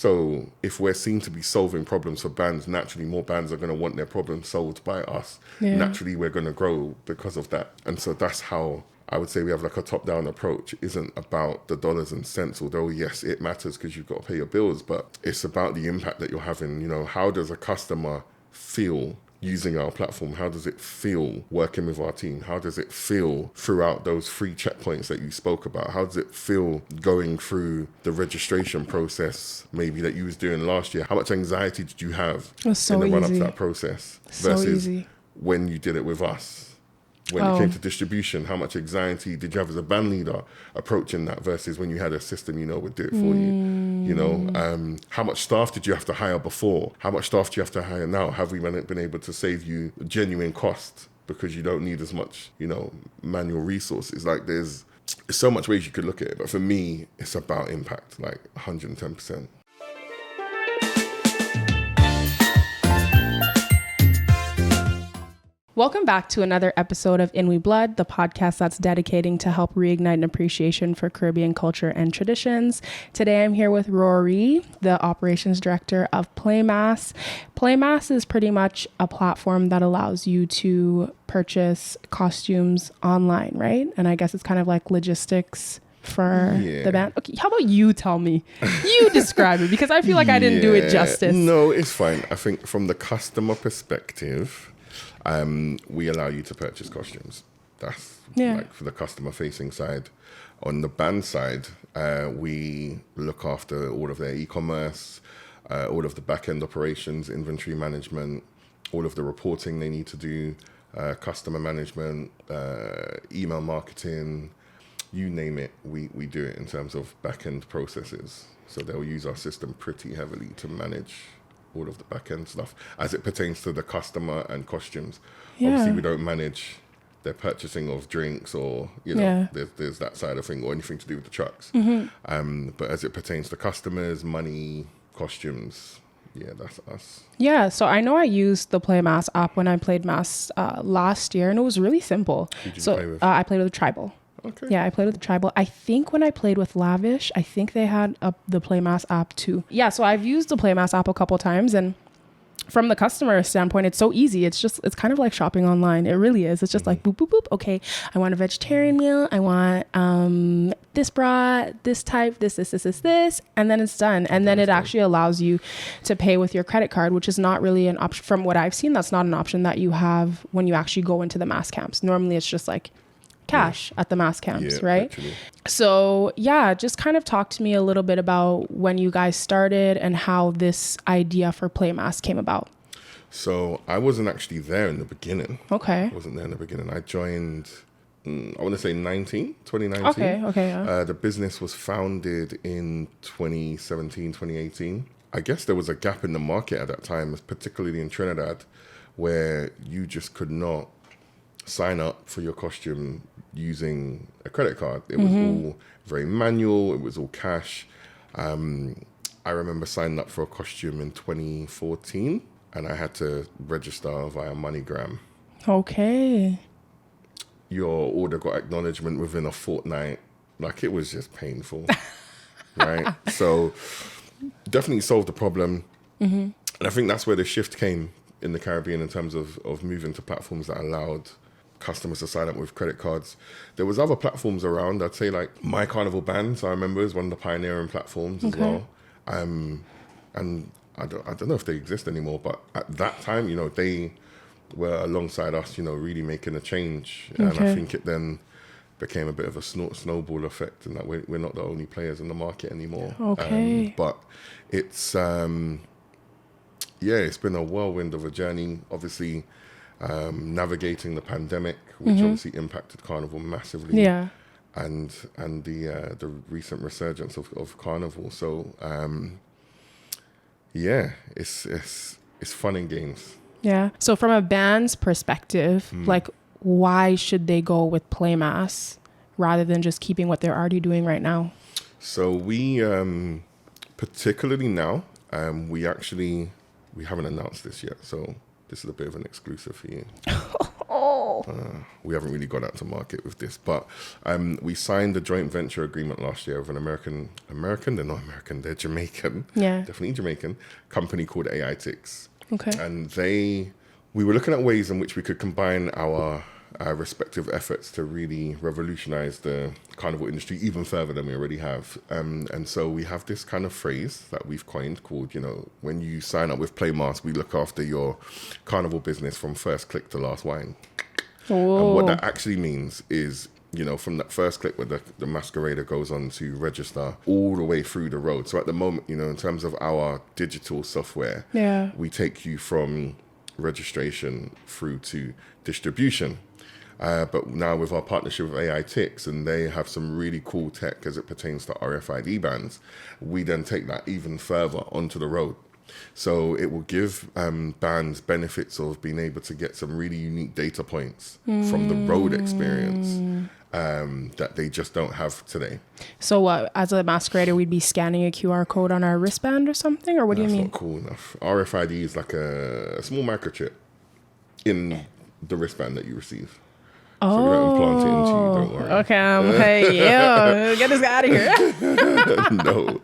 So if we're seen to be solving problems for bands, naturally more bands are going to want their problems solved by us. Yeah. Naturally, we're going to grow because of that. And so that's how I would say we have like a top-down approach. It isn't about the dollars and cents, although yes, it matters because you've got to pay your bills, but it's about the impact that you're having. You know, how does a customer feel using our platform? How does it feel working with our team? How does it feel throughout those 3 checkpoints that you spoke about? How does it feel going through the registration process maybe that you was doing last year? How much anxiety did you have It was so in the run-up to easy. that process So versus easy. when you did it with us? When it came to distribution, how much anxiety did you have as a band leader approaching that versus when you had a system would do it for you? You know, how much staff did you have to hire before? How much staff do you have to hire now? Have we been able to save you genuine cost because you don't need as much, manual resources? Like there's so much ways you could look at it. But for me, it's about impact, like 110%. Welcome back to another episode of In We Blood, the podcast that's dedicating to help reignite an appreciation for Caribbean culture and traditions. Today I'm here with Rory, the Operations Director of Playmas. Playmas is pretty much a platform that allows you to purchase costumes online, right? And I guess it's kind of like logistics for the band. Okay, how about you tell me? You describe it, because I feel like I didn't do it justice. No, it's fine. I think from the customer perspective, we allow you to purchase costumes. That's like for the customer facing side. On the band side, we look after all of their e-commerce, all of the back-end operations, inventory management, all of the reporting they need to do, customer management, email marketing, you name it, we do it in terms of back-end processes. So they'll use our system pretty heavily to manage all of the back-end stuff as it pertains to the customer and costumes. Obviously, we don't manage their purchasing of drinks or, there's that side of thing or anything to do with the trucks. But as it pertains to customers, money, costumes, that's us. Yeah, so I know I used the Playmas app when I played Mass last year, and it was really simple. Who did you play with? I played with Tribal. Okay. Yeah, I played with Tribal. I think when I played with Lavish, I think they had the Playmas app too. Yeah, so I've used the Playmas app a couple times, and from the customer standpoint, it's so easy. It's kind of like shopping online. It really is. It's just like boop, boop, boop. Okay, I want a vegetarian meal. I want this brat, this type, this, and then it's done. And then it actually allows you to pay with your credit card, which is not really an option. From what I've seen, that's not an option that you have when you actually go into the mass camps. Normally, it's just like cash at the mass camps, right? Literally. So just kind of talk to me a little bit about when you guys started and how this idea for Playmas came about. So I wasn't actually there in the beginning. Okay. I wasn't there in the beginning. I joined, I want to say 2019. Okay, yeah. The business was founded in 2017, 2018. I guess there was a gap in the market at that time, particularly in Trinidad, where you just could not sign up for your costume using a credit card. It was all very manual. It was all cash. I remember signing up for a costume in 2014, and I had to register via MoneyGram. Okay. Your order got acknowledgement within a fortnight. Like, it was just painful. Right? So definitely solved the problem. And I think that's where the shift came in the Caribbean in terms of moving to platforms that allowed customers to sign up with credit cards. There was other platforms around. I'd say like My Carnival Bands, I remember, is one of the pioneering platforms as well. And I don't know if they exist anymore, but at that time, they were alongside us, really making a change. And I think it then became a bit of a snowball effect, and that we're not the only players in the market anymore. Okay. But it's it's been a whirlwind of a journey. Obviously, navigating the pandemic, which obviously impacted Carnival massively. Yeah. And the recent resurgence of Carnival. So it's fun and games. Yeah. So from a band's perspective, like, why should they go with Playmas rather than just keeping what they're already doing right now? So we, particularly now, we haven't announced this yet. So this is a bit of an exclusive for you. No. We haven't really gone out to market with this, but we signed a joint venture agreement last year with an American, they're not American, they're Jamaican, definitely Jamaican, company called AItix. Okay. And we were looking at ways in which we could combine our respective efforts to really revolutionize the carnival industry even further than we already have. And so we have this kind of phrase that we've coined called, when you sign up with Playmas, we look after your carnival business from first click to last wine. Oh. And what that actually means is, from that first click where the masquerader goes on to register all the way through the road. So at the moment, in terms of our digital software, we take you from registration through to distribution. But now with our partnership with AItix, and they have some really cool tech as it pertains to RFID bands, we then take that even further onto the road. So it will give bands benefits of being able to get some really unique data points from the road experience that they just don't have today. So as a masquerader, we'd be scanning a QR code on our wristband or something? Or what do you mean? That's not cool enough. RFID is like a small microchip in the wristband that you receive. So we don't implant it into you, don't worry. Okay, hey, yeah, get this guy out of here. No.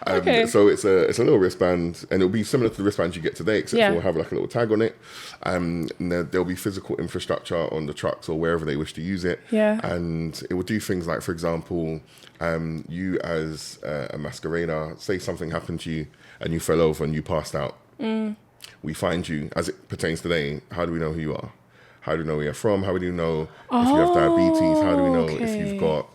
Okay. So it's a little wristband, and it'll be similar to the wristbands you get today, except for we'll have like a little tag on it. And there'll be physical infrastructure on the trucks or wherever they wish to use it. Yeah. And it will do things like, for example, you as a masquerader, say something happened to you and you fell over and you passed out. We find you, as it pertains today, how do we know who you are? How do we know where you're from? How do we know if you have diabetes? How do we know if you've got,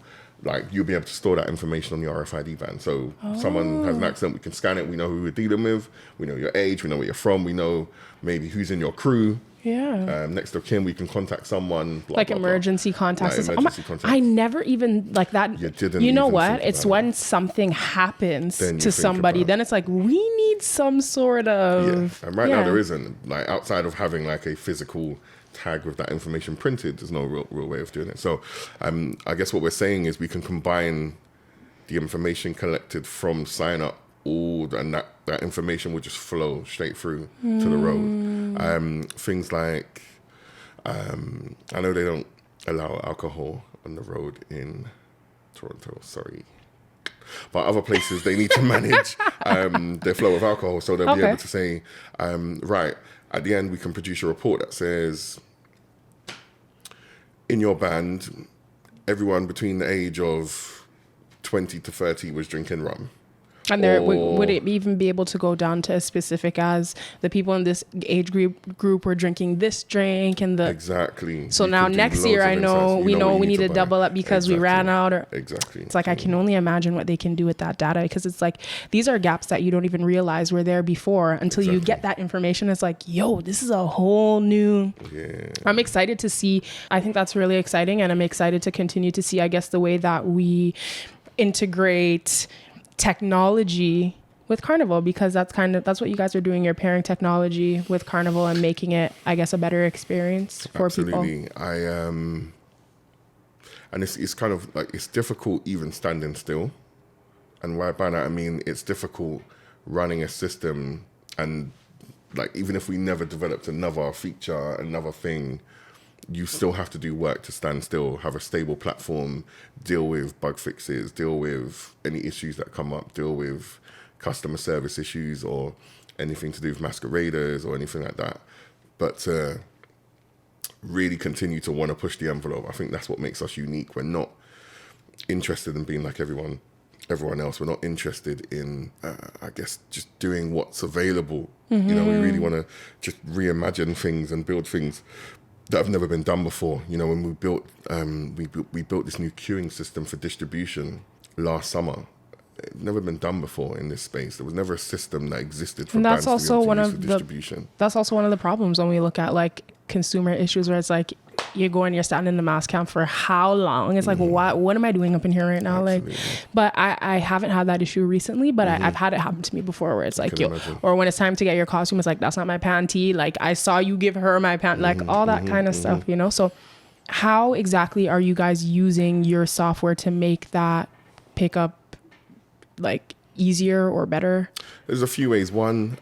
you'll be able to store that information on your RFID band. So someone has an accident, we can scan it. We know who we're dealing with. We know your age. We know where you're from. We know maybe who's in your crew. Yeah. Next of kin, we can contact someone. Emergency contacts. Contacts. I never even like that. You know what? It's when something happens to somebody, then it's like, we need some sort of. Yeah. And right now there isn't. Outside of having a physical tag with that information printed, there's no real way of doing it. So I guess what we're saying is we can combine the information collected from sign up, and that information will just flow straight through to the road. Things like, I know they don't allow alcohol on the road in Toronto, sorry. But other places, they need to manage their flow of alcohol. So they'll be able to say, right, at the end, we can produce a report that says, in your band, everyone between the age of 20 to 30 was drinking rum. And would it even be able to go down to as specific as the people in this age group were drinking this drink and the exactly. So now next year, we need to double up because we ran out. Or exactly. It's like I can only imagine what they can do with that data, because it's like these are gaps that you don't even realize were there before until you get that information. It's like, yo, this is a whole new. Yeah. I'm excited to see. I think that's really exciting, and I'm excited to continue to see, I guess, the way that we integrate technology with Carnival, because that's what you guys are doing. You're pairing technology with Carnival and making it, I guess, a better experience for people. Absolutely. And it's kind of it's difficult even standing still. And by that I mean it's difficult running a system, and even if we never developed another feature, another thing, you still have to do work to stand still, have a stable platform, deal with bug fixes, deal with any issues that come up, deal with customer service issues or anything to do with masqueraders or anything like that. But really continue to want to push the envelope. I think that's what makes us unique. We're not interested in being like everyone else. We're not interested in, I guess, just doing what's available. We really want to just reimagine things and build things that have never been done before. When we built this new queuing system for distribution last summer, it's never been done before in this space. There was never a system that existed for bands to be able to use for distribution. That's also one of the problems when we look at consumer issues, where it's like you go and you're standing in the mass camp for how long? It's like, what am I doing up in here right now? Absolutely. But I haven't had that issue recently, but I've had it happen to me before, where it's like, or when it's time to get your costume, it's like, that's not my panty. I saw you give her my pant, all that kind of stuff, So how exactly are you guys using your software to make that pick up easier or better? There's a few ways. One,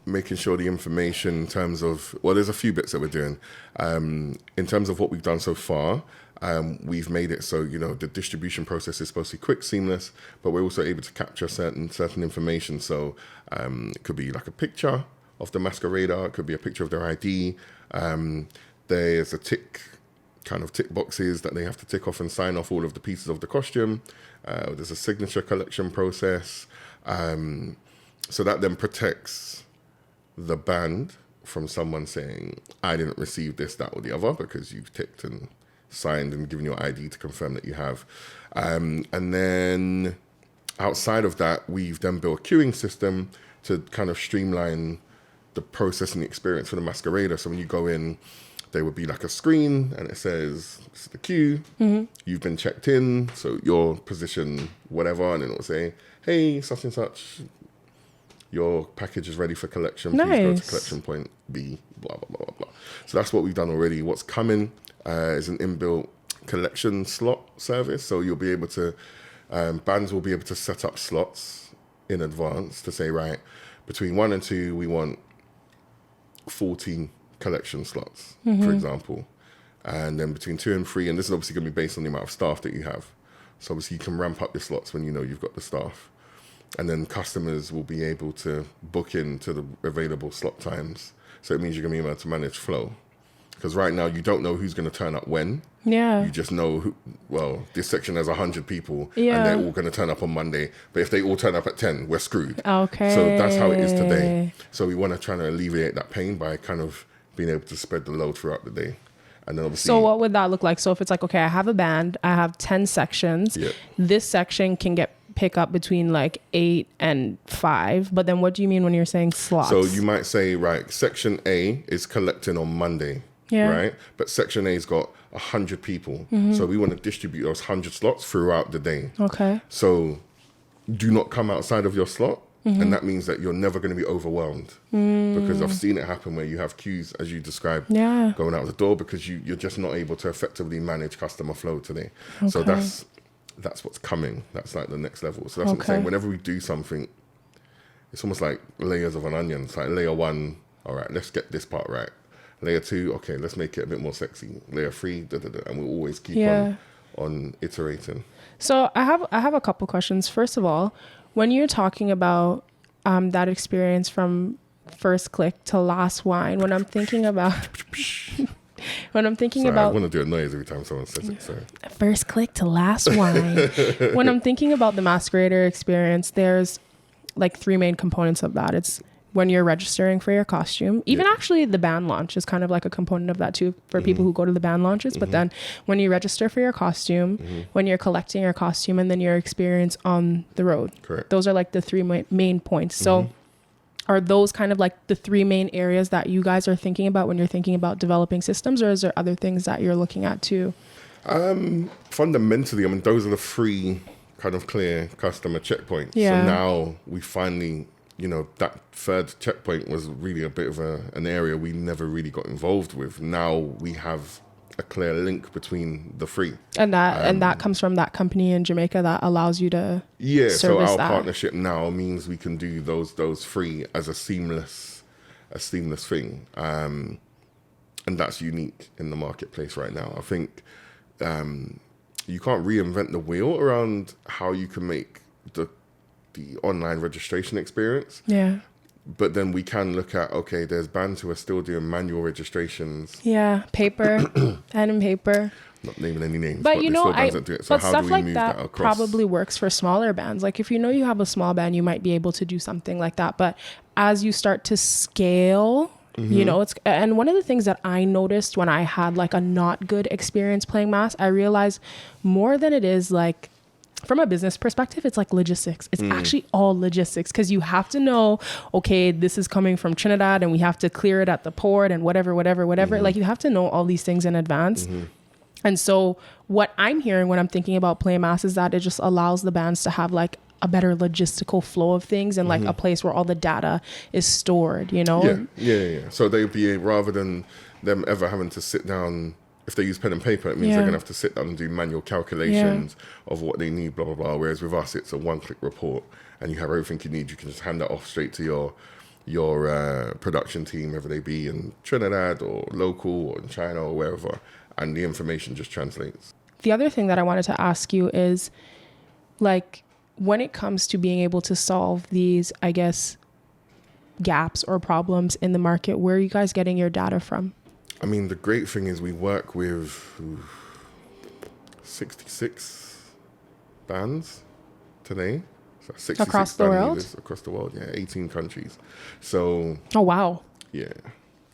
making sure the information in terms of, well, there's a few bits that we're doing. In terms of what we've done so far, we've made it so, the distribution process is supposed to be quick, seamless, but we're also able to capture certain information. So it could be like a picture of the masquerader, it could be a picture of their ID. There's a tick boxes that they have to tick off and sign off all of the pieces of the costume. There's a signature collection process. So that then protects the band from someone saying, I didn't receive this, that, or the other, because you've ticked and signed and given your ID to confirm that you have. And then outside of that, we've then built a queuing system to kind of streamline the processing experience for the masquerader. So when you go in, there would be like a screen and it says, this is the queue, you've been checked in, so your position, whatever, and then it'll say, hey, such and such, your package is ready for collection. Please go to collection point B, blah, blah, blah, blah, blah. So that's what we've done already. What's coming is an inbuilt collection slot service. So you'll be able to, bands will be able to set up slots in advance to say, right, between 1 and 2, we want 14 collection slots, for example. And then between 2 and 3, and this is obviously going to be based on the amount of staff that you have. So obviously you can ramp up your slots when you know you've got the staff. And then customers will be able to book into the available slot times. So it means you're going to be able to manage flow. Because right now you don't know who's going to turn up when. Yeah. You just know, this section has 100 people and they're all going to turn up on Monday. But if they all turn up at 10, we're screwed. Okay. So that's how it is today. So we want to try to alleviate that pain by kind of being able to spread the load throughout the day. And then obviously. So what would that look like? So if it's like, okay, I have a band, I have 10 sections. Yep. This section can pick up between like 8 and 5. But then what do you mean when you're saying slots? So you might say, right, section A is collecting on Monday. Yeah. Right? But section A's got 100 people. So we want to distribute those 100 slots throughout the day. Okay. So do not come outside of your slot. And that means that you're never going to be overwhelmed. Because I've seen it happen where you have queues, as you described, going out the door because you're just not able to effectively manage customer flow today. Okay. So that's what's coming. That's like the next level. So that's what I'm saying. Whenever we do something, it's almost like layers of an onion. It's like layer 1, all right, let's get this part right. Layer 2, okay, let's make it a bit more sexy. Layer 3, and we'll always keep on iterating. So I have a couple questions. First of all, when you're talking about that experience from first click to last wine, when I'm thinking about I want to do a noise every time someone says it. So first click to last wine. When I'm thinking about the masquerader experience, there's like 3 main components of that. It's when you're registering for your costume, even actually the band launch is kind of like a component of that too for people who go to the band launches. But then when you register for your costume, when you're collecting your costume, and then your experience on the road. Correct. Those are like the 3 main points. So are those kind of like the 3 main areas that you guys are thinking about when you're thinking about developing systems, or is there other things that you're looking at too? Fundamentally, I mean, those are the 3 kind of clear customer checkpoints. Yeah. So now we finally, that third checkpoint was really a bit of an area we never really got involved with. Now we have a clear link between the 3. And that comes from that company in Jamaica that allows you to so our that. partnership now means we can do those 3 as a seamless thing. And that's unique in the marketplace right now. I think you can't reinvent the wheel around how you can make the online registration experience. Yeah. But then we can look at, okay, there's bands who are still doing manual registrations. Yeah, paper, pen and paper. Not naming any names, but So how do we move that across? Probably works for smaller bands. Like if you have a small band, you might be able to do something like that. But as you start to scale, and one of the things that I noticed when I had like a not good experience playing mass, I realized more than it is like, from a business perspective, it's like logistics. It's actually all logistics because you have to know, okay, this is coming from Trinidad and we have to clear it at the port and whatever. Like you have to know all these things in advance. And so what I'm hearing when I'm thinking about Playmas is that it just allows the bands to have like a better logistical flow of things and like a place where all the data is stored, Yeah. So they'd be, rather than them ever having to sit down if they use pen and paper, it means they're going to have to sit down and do manual calculations of what they need, blah, blah, blah. Whereas with us, it's a one-click report and you have everything you need. You can just hand that off straight to your production team, whether they be in Trinidad or local or in China or wherever, and the information just translates. The other thing that I wanted to ask you is, like, when it comes to being able to solve these, I guess, gaps or problems in the market, where are you guys getting your data from? I mean, the great thing is we work with 66 bands today. So 66 across the world? Across the world, yeah, 18 countries. So... Oh, wow. Yeah.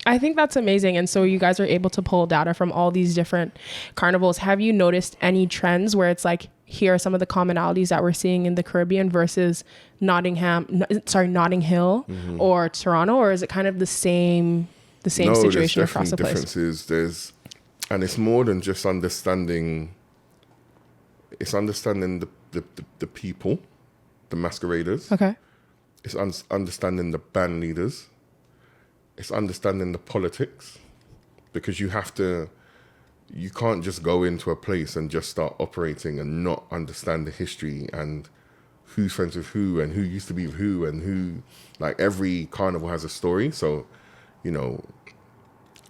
I think that's amazing. And so you guys are able to pull data from all these different carnivals. Have you noticed any trends where it's like, here are some of the commonalities that we're seeing in the Caribbean versus Notting Hill or Toronto? Or is it kind of the same situation across the place? Differences. And it's more than just understanding. It's understanding the people, the masqueraders. Okay. It's understanding the band leaders. It's understanding the politics, because you can't just go into a place and just start operating and not understand the history and who's friends with who and who used to be with who and who. Like, every carnival has a story. So, you know,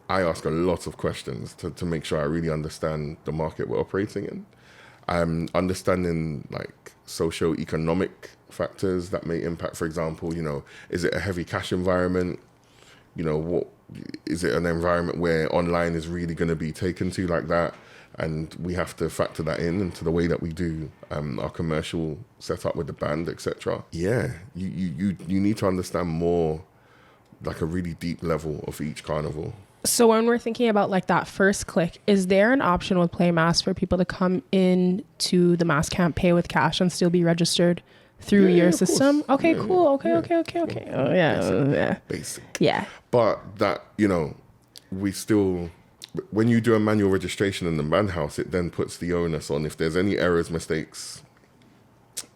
I ask a lot of questions to make sure I really understand the market we're operating in. I'm understanding, like, socio-economic factors that may impact, for example, you know, is it a heavy cash environment? You know, what is it, an environment where online is really going to be taken to like that? And we have to factor that into the way that we do our commercial setup with the band, etc. Yeah, you need to understand more, like a really deep level of each carnival. So when we're thinking about like that first click, is there an option with Playmas for people to come in to the Mass Camp, pay with cash, and still be registered through your system? Course. Okay, cool. Okay. Oh, yeah. Basic. Yeah. But that, you know, we still, when you do a manual registration in the band house, it then puts the onus on, if there's any errors, mistakes,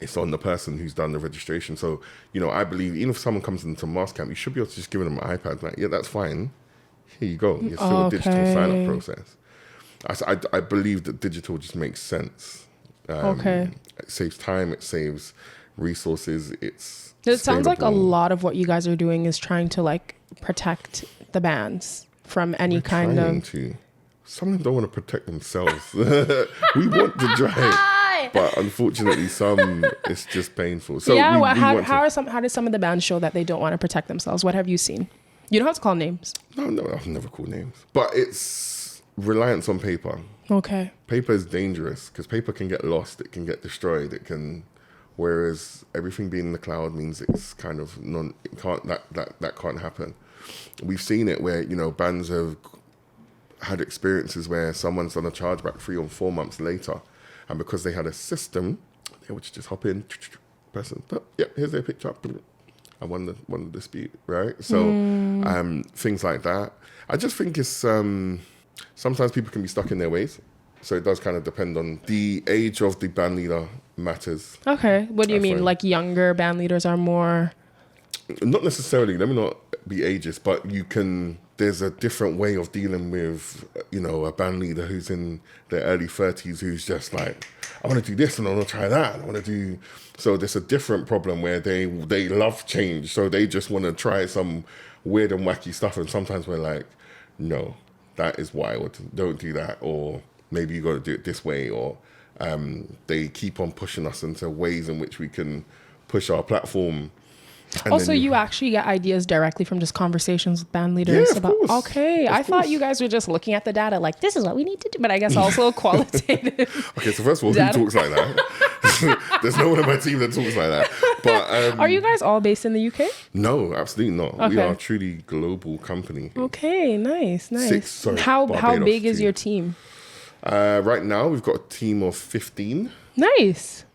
it's on the person who's done the registration. So, you know, I believe even if someone comes into Mass Camp, you should be able to just give them an iPad. Like, yeah, that's fine. Here you go. It's still a digital sign-up process. I believe that digital just makes sense. It saves time. It saves resources. It sounds like a lot of what you guys are doing is trying to like protect the bands from any kind of... Some of them don't want to protect themselves. We want to drive, but unfortunately some, it's just painful. So yeah, how did some of the bands show that they don't want to protect themselves? What have you seen? You don't have to call names. No, I've never called names. But it's reliance on paper. Okay. Paper is dangerous because paper can get lost. It can get destroyed. Whereas everything being in the cloud means it's kind of that can't happen. We've seen it where, you know, bands have had experiences where someone's done a chargeback 3 or 4 months later, and because they had a system, they would just hop in, person, here's their picture, I won the dispute, right? So things like that. I just think it's sometimes people can be stuck in their ways. So it does kind of depend on the age of the band leader matters. Okay. What do you mean? Like younger band leaders are more... Not necessarily. Let me not be ageist, but there's a different way of dealing with, you know, a band leader who's in their early 30s who's just like, I want to do this and I want to try that. I want to do... So there's a different problem where they love change. So they just want to try some weird and wacky stuff. And sometimes we're like, no, that is wild. Don't do that. Or... maybe you got to do it this way, or they keep on pushing us into ways in which we can push our platform. Also, you actually get ideas directly from just conversations with band leaders about. Course. Okay, I thought you guys were just looking at the data, like this is what we need to do, but I guess also qualitative. Okay, so first of all, who talks like that? There's no one on my team that talks like that. But are you guys all based in the UK? No, absolutely not. Okay. We are a truly global company. Okay, nice. How big is your team? Right now, we've got a team of 15. Nice.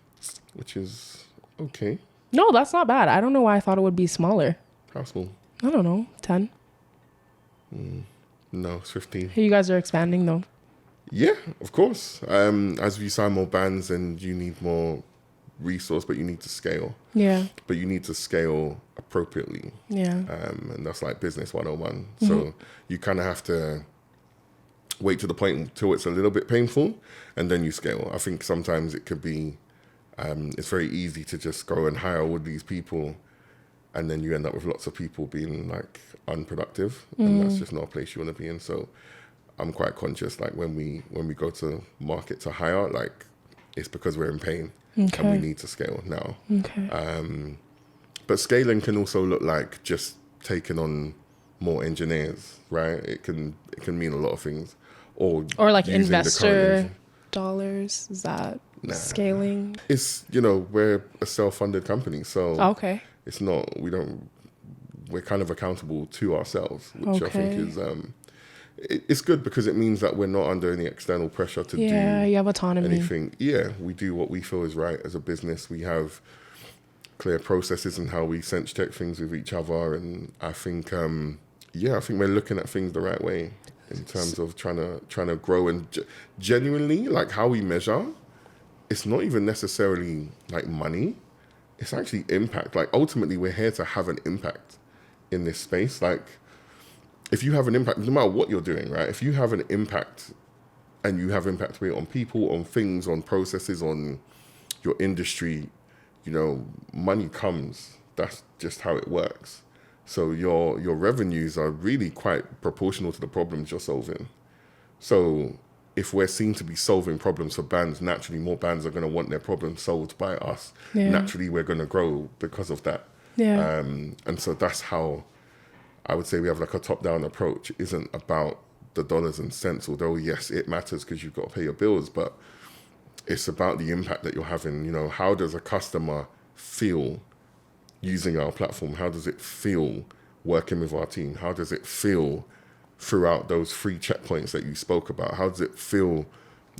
Which is okay. No, that's not bad. I don't know why I thought it would be smaller. How small? I don't know. 10? No, it's 15. You guys are expanding, though. Yeah, of course. As we sign more bands, and you need more resource, but you need to scale. Yeah. But you need to scale appropriately. Yeah. And that's like business 101. Mm-hmm. So you kind of have to wait to the point until it's a little bit painful, and then you scale. I think sometimes it could be, it's very easy to just go and hire all these people, and then you end up with lots of people being like unproductive, and that's just not a place you want to be in. So I'm quite conscious, like when we go to market to hire, like it's because we're in pain and we need to scale now. But scaling can also look like just taking on more engineers, right? It can mean a lot of things, or like investor dollars. Is that scaling? It's, we're a self-funded company, so it's not, we're kind of accountable to ourselves, which I think is it's good because it means that we're not under any external pressure to do you have autonomy. Anything. We do what we feel is right as a business. We have clear processes and how we sense check things with each other, and I think I think we're looking at things the right way in terms of trying to grow, and genuinely, like, how we measure, it's not even necessarily like money, it's actually impact. Like, ultimately we're here to have an impact in this space. Like, if you have an impact, no matter what you're doing, right? If you have an impact, and you have impact on people, on things, on processes, on your industry, money comes. That's just how it works. So your revenues are really quite proportional to the problems you're solving. So if we're seen to be solving problems for bands, naturally more bands are going to want their problems solved by us. Naturally we're going to grow because of that. And so that's how I would say we have like a top-down approach. It isn't about the dollars and cents, although yes, it matters because you've got to pay your bills, but it's about the impact that you're having. How does a customer feel using our platform? How does it feel working with our team? How does it feel throughout those 3 checkpoints that you spoke about? How does it feel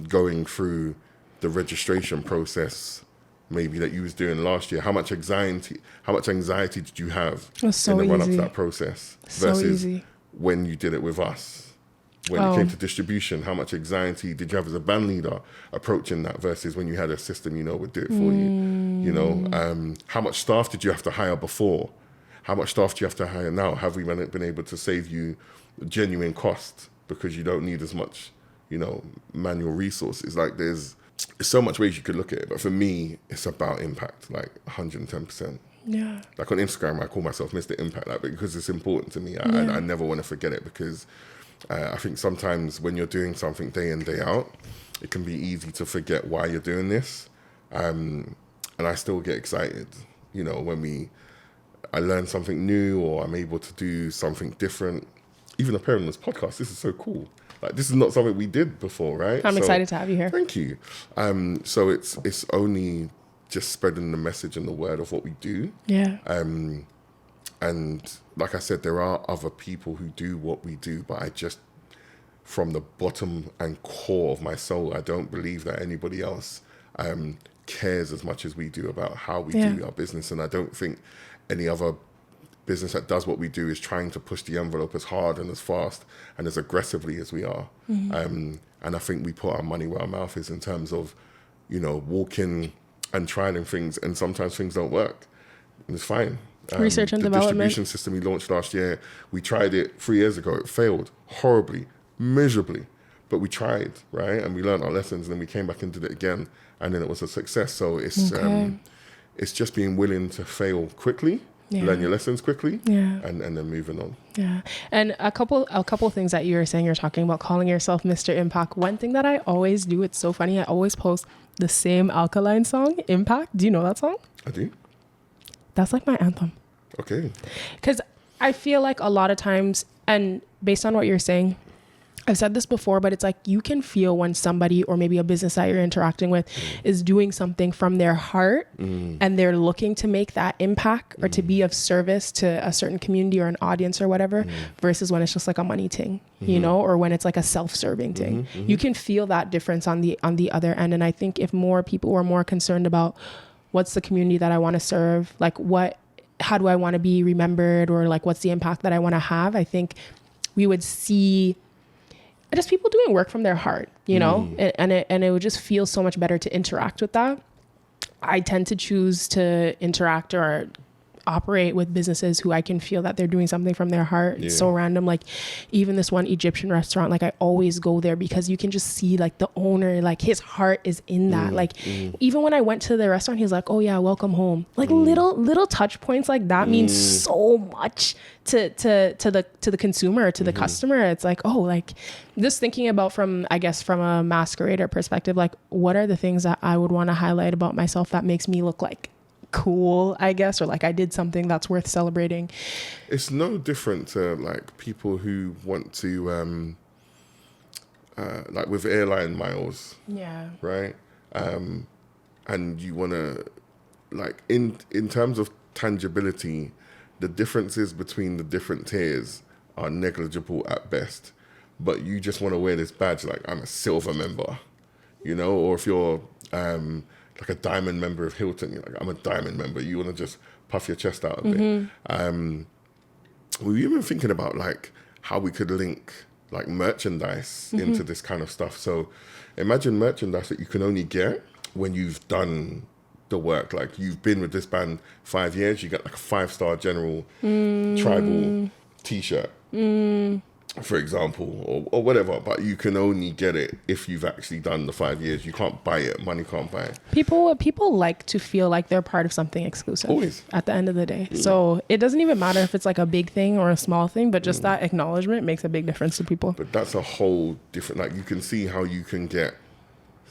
going through the registration process maybe that you was doing last year? How much anxiety did you have in the run up to that process versus when you did it with us? When it came to distribution, how much anxiety did you have as a band leader approaching that versus when you had a system would do it for you? How much staff did you have to hire before? How much staff do you have to hire now? Have we been able to save you genuine cost because you don't need as much, manual resources? Like, there's so much ways you could look at it, but for me, it's about impact, like 110%. Yeah. Like on Instagram, I call myself Mr. Impact, like, because it's important to me. I never want to forget it, because I think sometimes when you're doing something day in, day out, it can be easy to forget why you're doing this. And I still get excited, when I learn something new, or I'm able to do something different. Even appearing on this podcast, this is so cool. Like, this is not something we did before, right? I'm excited to have you here. Thank you. So it's only just spreading the message and the word of what we do. Yeah. And like I said, there are other people who do what we do, but I just, from the bottom and core of my soul, I don't believe that anybody else cares as much as we do about how we do our business. And I don't think any other business that does what we do is trying to push the envelope as hard and as fast and as aggressively as we are. And I think we put our money where our mouth is in terms of, walking and trying things, and sometimes things don't work. And it's fine. Research and development. The distribution system we launched last year, we tried it 3 years ago. It failed horribly, miserably, but we tried, right? And we learned our lessons, and then we came back and did it again, and then it was a success. So it's just being willing to fail quickly, learn your lessons quickly, and then moving on. Yeah. And a couple things that you were saying, you're talking about calling yourself Mr. Impact. One thing that I always do, it's so funny, I always post the same Alkaline song, Impact. Do you know that song? I do. That's like my anthem. Okay. Because I feel like a lot of times, and based on what you're saying, I've said this before, but it's like you can feel when somebody, or maybe a business that you're interacting with, is doing something from their heart, and they're looking to make that impact or to be of service to a certain community or an audience or whatever, versus when it's just like a money thing, or when it's like a self-serving thing. You can feel that difference on the other end. And I think if more people were more concerned about what's the community that I want to serve, like how do I want to be remembered, or like what's the impact that I want to have, I think we would see just people doing work from their heart, and it would just feel so much better to interact with that. I tend to choose to interact or operate with businesses who I can feel that they're doing something from their heart. It's so random. Like even this one Egyptian restaurant, like I always go there because you can just see like the owner, like his heart is in that. Even when I went to the restaurant, he's like, oh yeah, welcome home. Like little touch points like that means so much to the consumer, to the customer. It's like, oh, like just thinking about from a masquerader perspective, like what are the things that I would want to highlight about myself that makes me look like cool, I guess, or like I did something that's worth celebrating. It's no different to like people who want to like with airline miles, right? And you want to like in terms of tangibility, the differences between the different tiers are negligible at best, but you just want to wear this badge like I'm a silver member, you know, or if you're like a diamond member of Hilton, you're like, I'm a diamond member. You want to just puff your chest out a bit. We were even thinking about like how we could link like merchandise into this kind of stuff. So imagine merchandise that you can only get when you've done the work. Like you've been with this band 5 years, you get like a 5-star general tribal t-shirt, for example, or whatever, but you can only get it if you've actually done the 5 years. You can't buy it. Money can't buy it. People like to feel like they're part of something exclusive. Always. At the end of the day. So it doesn't even matter if it's like a big thing or a small thing, but just that acknowledgement makes a big difference to people. But that's a whole different, like you can see how you can get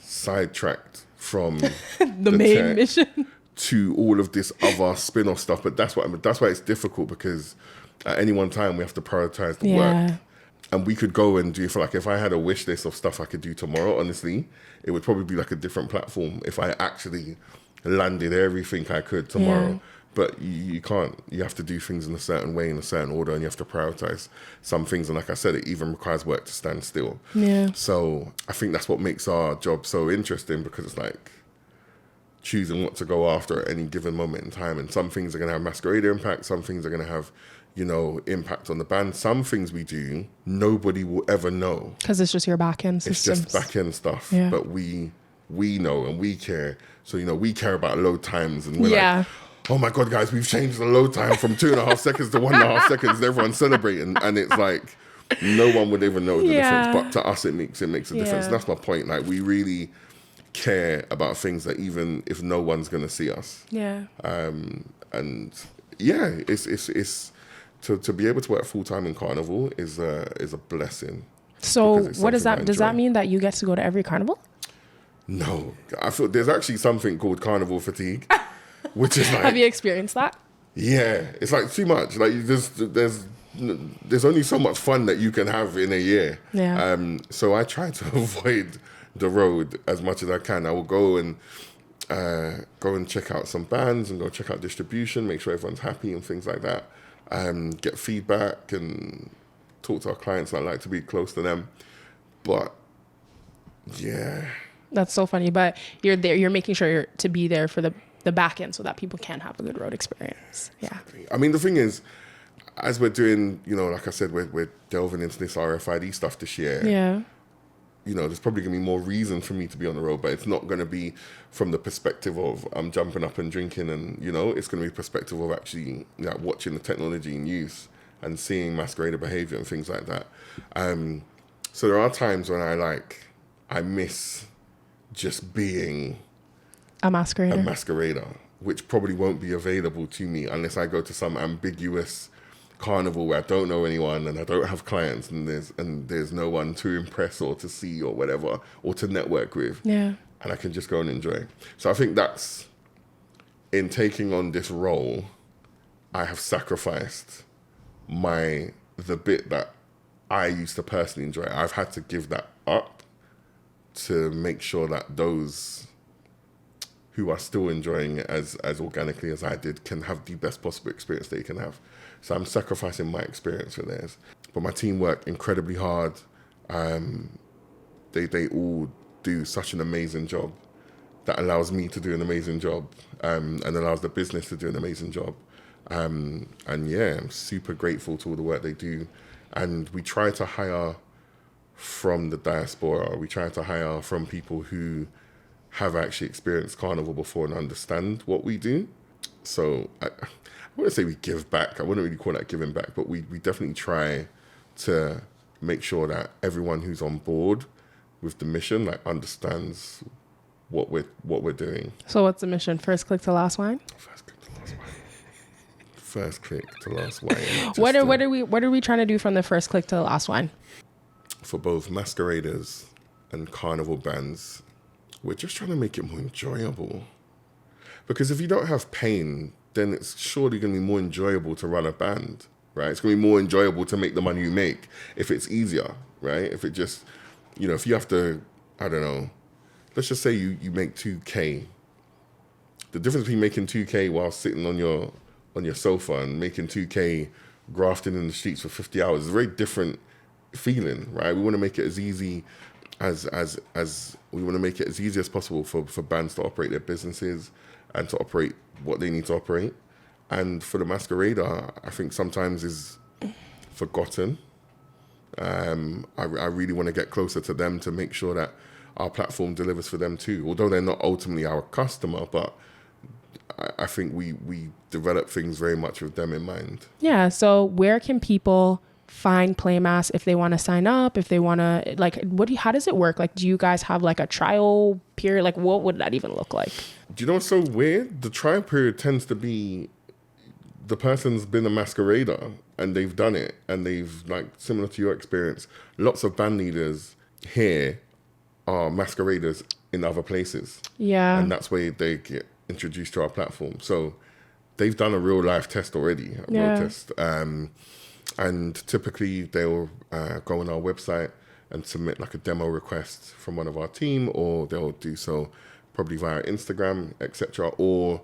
sidetracked from the main mission to all of this other spin-off stuff. But that's why it's difficult, because at any one time we have to prioritize the work. And we could go and do, for like, if I had a wish list of stuff I could do tomorrow, honestly, it would probably be like a different platform if I actually landed everything I could tomorrow. But you can't. You have to do things in a certain way, in a certain order, and you have to prioritize some things. And like I said, it even requires work to stand still. So I think that's what makes our job so interesting, because it's like choosing what to go after at any given moment in time. And some things are going to have masquerader impact. Some things are going to have, you know, impact on the band. Some things we do, nobody will ever know, because it's just your back end systems. It's just back end stuff. But we know and we care. So, you know, we care about load times, and we're like, oh my God, guys, we've changed the load time from 2.5 seconds to 1.5 seconds. And everyone's celebrating. And it's like, no one would even know the difference. But to us, it makes a difference. And that's my point. Like, we really care about things that even if no one's going to see us. And yeah, it's to be able to work full time in Carnival is a blessing. So what does that, does that mean that you get to go to every carnival? No, I feel there's actually something called Carnival Fatigue. Which is like, have you experienced that? Yeah, it's like too much. Like there's only so much fun that you can have in a year. So I try to avoid the road as much as I can. I will go and check out some bands and go check out distribution, make sure everyone's happy and things like that. Get feedback and talk to our clients. I like to be close to them, but yeah, that's so funny. But you're there. You're making sure you're to be there for the back end so that people can have a good road experience. Exactly. I mean, the thing is, as we're doing, you know, like I said, we're delving into this RFID stuff this year. You know, there's probably going to be more reason for me to be on the road, but it's not going to be from the perspective of I'm jumping up and drinking, and, you know, it's going to be perspective of actually like watching the technology in use and seeing masquerader behavior and things like that. So there are times when I miss just being a masquerader, which probably won't be available to me unless I go to some ambiguous carnival where I don't know anyone and I don't have clients and there's no one to impress or to see or whatever, or to network with. And I can just go and enjoy. So I think that's, in taking on this role, I have sacrificed the bit that I used to personally enjoy. I've had to give that up to make sure that those who are still enjoying it as organically as I did can have the best possible experience they can have. So I'm sacrificing my experience for theirs. But my team work incredibly hard. They all do such an amazing job that allows me to do an amazing job, and allows the business to do an amazing job. And yeah, I'm super grateful to all the work they do. And we try to hire from the diaspora. We try to hire from people who have actually experienced Carnival before and understand what we do. So wouldn't say we give back. I wouldn't really call that giving back, but we definitely try to make sure that everyone who's on board with the mission like understands what we're doing. So what's the mission? First click to last wine? First click to last wine. First click to last wine. What are we trying to do from the first click to the last wine? For both masqueraders and carnival bands, we're just trying to make it more enjoyable. Because if you don't have pain, then it's surely going to be more enjoyable to run a band, right? It's going to be more enjoyable to make the money you make if it's easier, right? If it just, if you have to, I don't know, let's just say you make 2K. The difference between making 2K while sitting on your sofa and making 2K grafting in the streets for 50 hours is a very different feeling, right? We want to make it as easy as we want to make it as easy as possible for bands to operate their businesses and to operate what they need to operate. And for the masquerader, I think sometimes is forgotten. I really want to get closer to them to make sure that our platform delivers for them too. Although they're not ultimately our customer, but I think we develop things very much with them in mind. Yeah. So where can people find Playmas if they want to sign up, if they want to, how does it work? Like, do you guys have like a trial period? Like, what would that even look like? Do you know what's so weird? The trial period tends to be the person's been a masquerader and they've done it and they've, like, similar to your experience, lots of band leaders here are masqueraders in other places. Yeah. And that's where they get introduced to our platform. So they've done a real life test already, real test. And typically they'll go on our website and submit like a demo request from one of our team, or they'll do so probably via Instagram, etc. Or,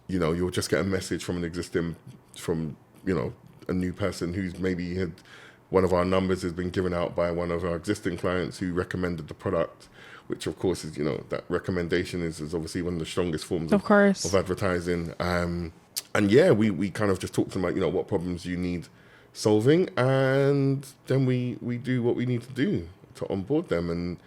you'll just get a message from a new person who's maybe had one of our numbers has been given out by one of our existing clients who recommended the product, which of course is, that recommendation is obviously one of the strongest forms of advertising. And yeah, we kind of just talk to them about, what problems you need solving, and then we do what we need to do to onboard them.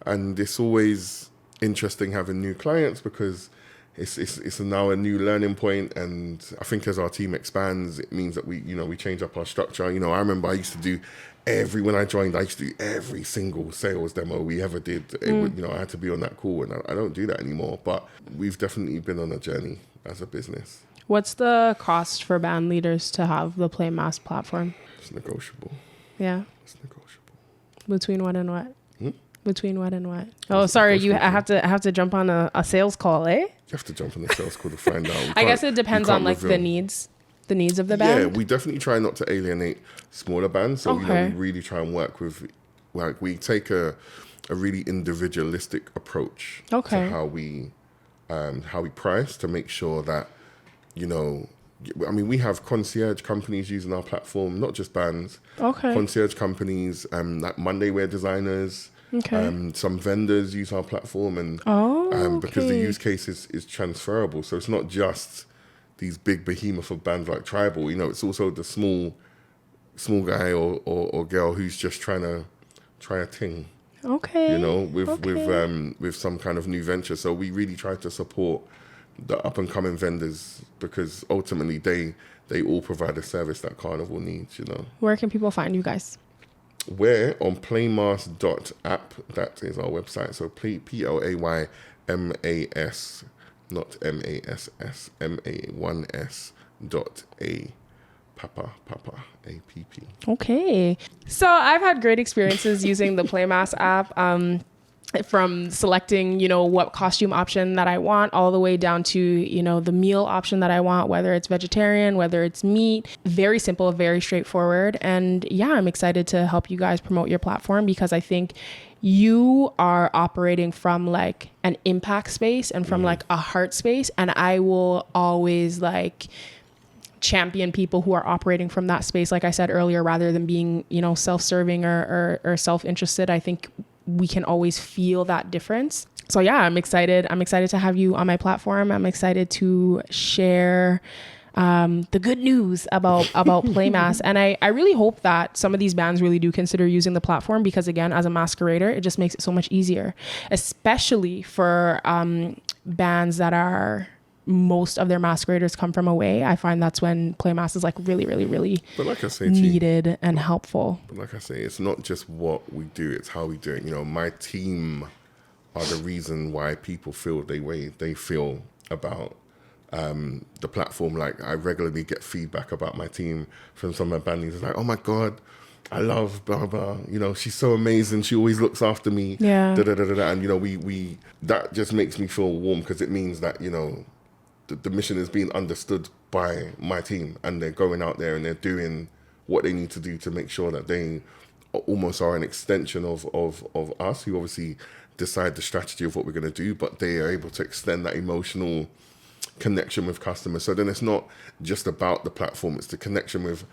And it's always interesting having new clients because it's now a new learning point. And I think as our team expands, it means that we change up our structure. I remember I used to do when I joined, I used to do every single sales demo we ever did. I had to be on that call, and I don't do that anymore. But we've definitely been on a journey as a business. What's the cost for band leaders to have the Playmas platform? It's negotiable. Yeah. It's negotiable. Between what and what? Between what and what? Oh, sorry. I have to jump on a sales call, eh? You have to jump on a sales call to find out. I guess it depends on like the needs of the band. Yeah, we definitely try not to alienate smaller bands. So we really try and work with, like, we take a really individualistic approach to how we price to make sure that, we have concierge companies using our platform, not just bands. Concierge companies, like Monday wear designers. Some vendors use our platform, and because the use case is transferable. So it's not just these big behemoth of bands like Tribal. It's also the small guy or girl who's just trying to try a thing. With some kind of new venture. So we really try to support the up and coming vendors because ultimately they all provide a service that Carnival needs. Where can people find you guys? We're on playmas.app. That is our website. So Playmas, not MASS, MA1S.A. Papa, APP. Okay. So I've had great experiences using the Playmas app. From selecting, what costume option that I want, all the way down to, the meal option that I want, whether it's vegetarian, whether it's meat. Very simple, very straightforward. And yeah, I'm excited to help you guys promote your platform because I think you are operating from like an impact space and from like a heart space. And I will always champion people who are operating from that space, like I said earlier, rather than being, self-serving or self-interested. I think we can always feel that difference. So yeah, I'm excited. I'm excited to have you on my platform. I'm excited to share the good news about Playmas. And I really hope that some of these bands really do consider using the platform because, again, as a masquerader, it just makes it so much easier, especially for bands that are most of their masqueraders come from away, I find that's when Playmas is like really, really, really but like I say, needed and helpful. But like I say, it's not just what we do, it's how we do it. You know, my team are the reason why people feel the way they feel about the platform. Like, I regularly get feedback about my team from some of my bandies. It's like, oh my God, I love blah blah. You know, she's so amazing. She always looks after me. Yeah. Da, da, da, da, da. And you know, we that just makes me feel warm, because it means that, you know, the mission is being understood by my team, and they're going out there and they're doing what they need to do to make sure that they almost are an extension of us, who obviously decide the strategy of what we're going to do, but they are able to extend that emotional connection with customers. So then it's not just about the platform, it's the connection with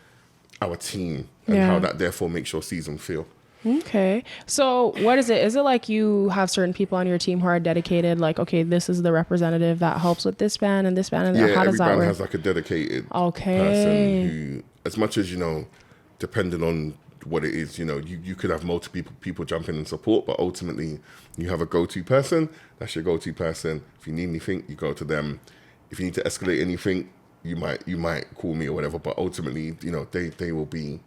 our team, and how that therefore makes your season feel. Okay. So what is it? Is it like you have certain people on your team who are dedicated, like, okay, this is the representative that helps with this band and this band, and how does that work? Every band has like a dedicated person who, as much as, you know, depending on what it is, you know, you could have multiple people jump in and support, but ultimately you have a go-to person. That's your go-to person. If you need anything, you go to them. If you need to escalate anything, you might call me or whatever, but ultimately, you know, they will be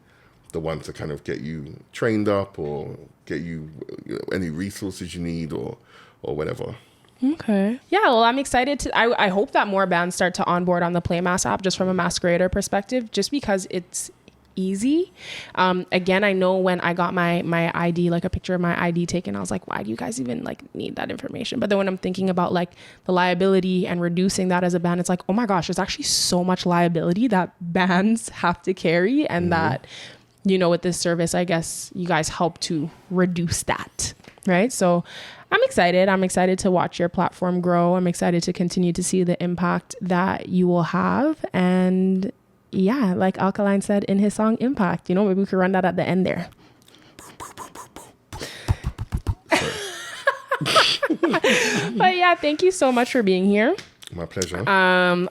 the one to kind of get you trained up, or get you, you know, any resources you need, or whatever. Okay. Yeah, well, I'm excited to, I hope that more bands start to onboard on the Playmas app, just from a masquerader perspective, just because it's easy. Again, I know when I got my ID, like a picture of my ID taken, I was like, why do you guys even like need that information? But then when I'm thinking about like the liability and reducing that as a band, it's like, oh my gosh, there's actually so much liability that bands have to carry, and that, you know, with this service, I guess you guys help to reduce that, right? So I'm excited. I'm excited to watch your platform grow. I'm excited to continue to see the impact that you will have. And yeah, like Alkaline said in his song Impact, you know, maybe we could run that at the end there. But yeah, thank you so much for being here. My pleasure.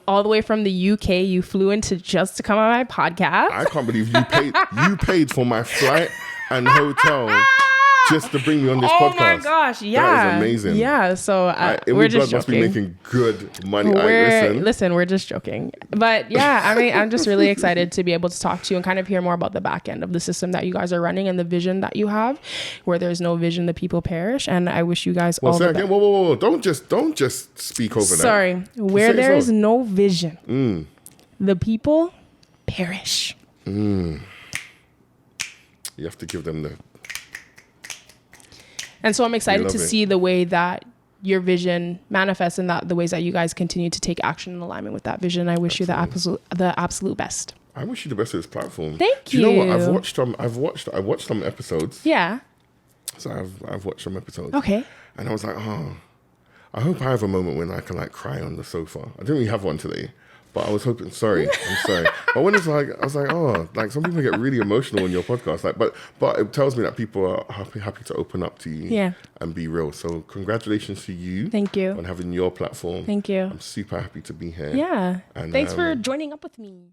All the way from the UK, you flew into just to come on my podcast. I can't believe you paid for my flight and hotel just to bring me on this podcast. Oh my gosh, yeah. That is amazing. Yeah, so we're just joking. Must be making good money. Listen, we're just joking. But yeah, I mean, I'm just really excited to be able to talk to you and kind of hear more about the back end of the system that you guys are running, and the vision that you have. Where there's no vision, the people perish. And I wish you guys all the best. Whoa. Don't just speak over that. Sorry. Where there is no vision, the people perish. You have to give them the... And so I'm excited to see the way that your vision manifests, and that the ways that you guys continue to take action in alignment with that vision. I wish you the absolute best. I wish you the best of this platform. Thank you. Do you know what? I watched some episodes. Yeah. So I've watched some episodes. Okay. And I was like, oh, I hope I have a moment when I can like cry on the sofa. I didn't really have one today, but I was hoping. I'm sorry. But when it's like, I was like, oh, like some people get really emotional on your podcast. Like, but it tells me that people are happy to open up to you, and be real. So congratulations to you. Thank you on having your platform. Thank you. I'm super happy to be here. Yeah. And thanks for joining up with me.